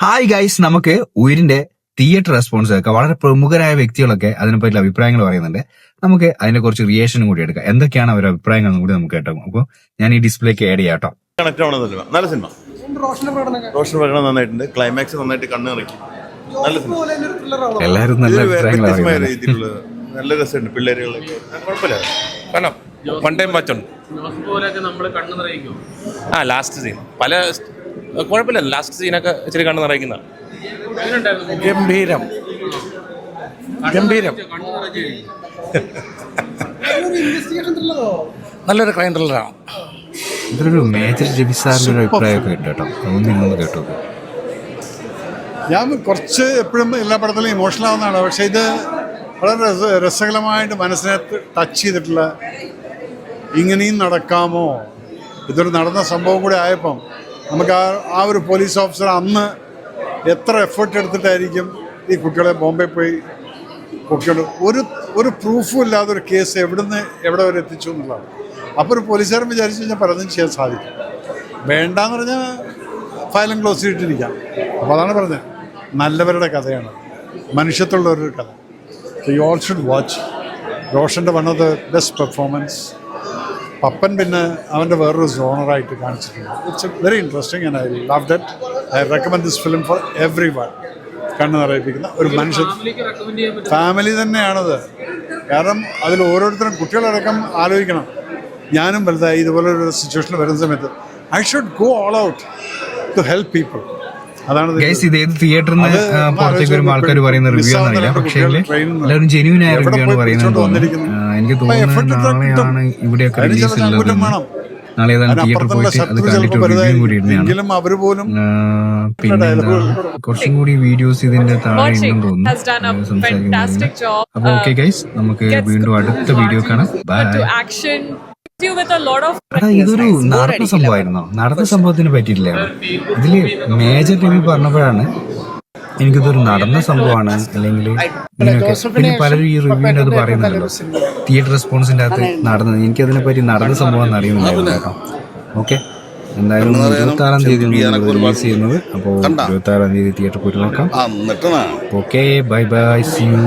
Hi guys, നമുക്ക് ഉയരിന്റെ theatre response കേൾക്കാം. വളരെ പ്രമുഖരായ വ്യക്തികളൊക്കെ അതിനെപ്പറ്റി അഭിപ്രായങ്ങൾ പറയുന്നുണ്ട്. നമുക്ക് അതിനെ കുറിച്ച് റിയേഷനും കൂടി എടുക്കാം. എന്തൊക്കെയാണ് അവരുടെ അഭിപ്രായങ്ങൾ കൂടി നമുക്ക് കേട്ടോ. അപ്പോൾ ഞാൻ ഈ ഡിസ്പ്ലേക്ക് ആഡ് ചെയ്യാം കേട്ടോ. കണക്ട് ആവുന്ന സിനിമ, നല്ല സിനിമ. റോഷൻ പ്രകടനം നന്നായിട്ടുണ്ട്, ക്ലൈമാക്സ് നന്നായിട്ട് കണ്ണ് നിറയ്ക്കും. നല്ല സിനിമ, എല്ലാവരും നല്ല അഭിപ്രായങ്ങൾ പറയുന്നത്. രീതിയിലുള്ള നല്ല രസമുണ്ട്. പിള്ളേരുകളൊക്കെ കുഴപ്പമില്ല, കാണാം. വൺ ടൈം വാച്ച് ഉണ്ട്. ലാസ്റ്റ് സീൻ പല കുഴപ്പമില്ല. ലാസ്റ്റ് സീനൊക്കെ ഇച്ചിരി കണ്ണ് നിറയ്ക്കുന്ന ഗംഭീരം. നല്ലൊരു ക്രൈം ത്രില്ലറാണ്. ഇതൊരു മേജർ രവി സാറിന്റെ അഭിപ്രായമൊക്കെ കേട്ടോ. നിങ്ങളൊന്ന് കേട്ടോ. ഞാൻ കുറച്ച് എപ്പോഴും എല്ലാ പടത്തിലും ഇമോഷണൽ ആവുന്നതാണ്. പക്ഷേ ഇത് വളരെ രസകരമായിട്ട് മനസ്സിനെ ടച്ച് ചെയ്തിട്ടുള്ള, ഇങ്ങനെയും നടക്കാമോ, ഇതൊരു നടന്ന സംഭവം കൂടി ആയപ്പം നമുക്ക് ആ ഒരു പോലീസ് ഓഫീസർ അന്ന് എത്ര എഫേർട്ട് എടുത്തിട്ടായിരിക്കും ഈ കുട്ടികളെ ബോംബെ പോയി പൊക്കിയോണ്ട് ഒരു പ്രൂഫും ഇല്ലാതെ ഒരു കേസ് എവിടെ വരെ എത്തിച്ചു എന്നുള്ളതാണ്. അപ്പോൾ ഒരു പോലീസുകാരൻ വിചാരിച്ചു കഴിഞ്ഞാൽ പലതും ചെയ്യാൻ സാധിക്കും. വേണ്ടാന്ന് പറഞ്ഞാൽ ഫയലും ക്ലോസ് ചെയ്തിട്ടിരിക്കാം. അപ്പോൾ അതാണ് പറഞ്ഞത്, നല്ലവരുടെ കഥയാണ്, മനുഷ്യത്തുള്ളവരുടെ കഥ. So you all should watch. റോഷൻ്റെ one of the best performance. Pappan പിന്നെ അവൻ്റെ വേറൊരു സോണറായിട്ട് കാണിച്ചിട്ടുണ്ട്. It's very interesting and I love that. I recommend this film for everyone. കണ്ണ് നിറയിപ്പിക്കുന്ന ഒരു മനുഷ്യൻ, ഫാമിലി തന്നെയാണത്. കാരണം അതിൽ ഓരോരുത്തരും കുട്ടികളടക്കം ആലോചിക്കണം, ഞാനും വലുതായി ഇതുപോലൊരു സിറ്റുവേഷനിൽ വരുന്ന സമയത്ത് I should go all out to help people. അതാണ് ഇത് ഏത് തിയേറ്ററിൽ നിന്ന് പുറത്തേക്ക് വരുമ്പോൾ ആൾക്കാർ പറയുന്ന റിവ്യൂ എന്നറിയില്ല. പക്ഷേ എല്ലാവരും ജെന്യൂൻ ആയ റിവ്യൂ ആണ് പറയുന്നത്. എനിക്ക് തോന്നുന്നത് നാളെയാണ് ഇവിടെയൊക്കെ റിലീസ് ഉള്ളത്. നാളെ ഏതാണ് തിയേറ്ററിൽ പോയിട്ട് അത് കണ്ടിട്ട് റിവ്യൂ കൂടി ഇടുന്നതാണ്. പിന്നെ കുറച്ചും കൂടി വീഡിയോസ് ഇതിന്റെ താഴെ ഉണ്ടെന്ന് തോന്നുന്നു സംസാരിക്കുന്നത്. അപ്പൊ ഓക്കെ ഗൈസ്, നമുക്ക് വീണ്ടും അടുത്ത വീഡിയോ കാണാം. ബൈ. ഇതൊരു നടന്ന സംഭവമായിരുന്നോ? നടന്ന സംഭവത്തിന് പറ്റിയിട്ടില്ല. ഇതില് മേജർ റിവ്യൂ പറഞ്ഞപ്പോഴാണ് എനിക്കിതൊരു നടന്ന സംഭവമാണ് അല്ലെങ്കിൽ ഇങ്ങനെയൊക്കെ. പിന്നെ പലരും ഈ റിവ്യൂവിൻ്റെ അത് പറയുന്നുണ്ടല്ലോ, തിയേറ്റർ റെസ്പോൺസിൻ്റെ അകത്ത് നടന്നത്. എനിക്കതിനെ പറ്റി നടന്ന സംഭവം എന്ന് അറിയുന്നില്ലായിരുന്നു കേട്ടോ. ഓക്കെ, എന്തായാലും 26-ാം തീയതി റിലീസ് ചെയ്യുന്നത്. അപ്പോൾ 26-ാം തീയതി തിയേറ്ററിൽ പോയിട്ട് നോക്കാം. Okay, bye bye, see U.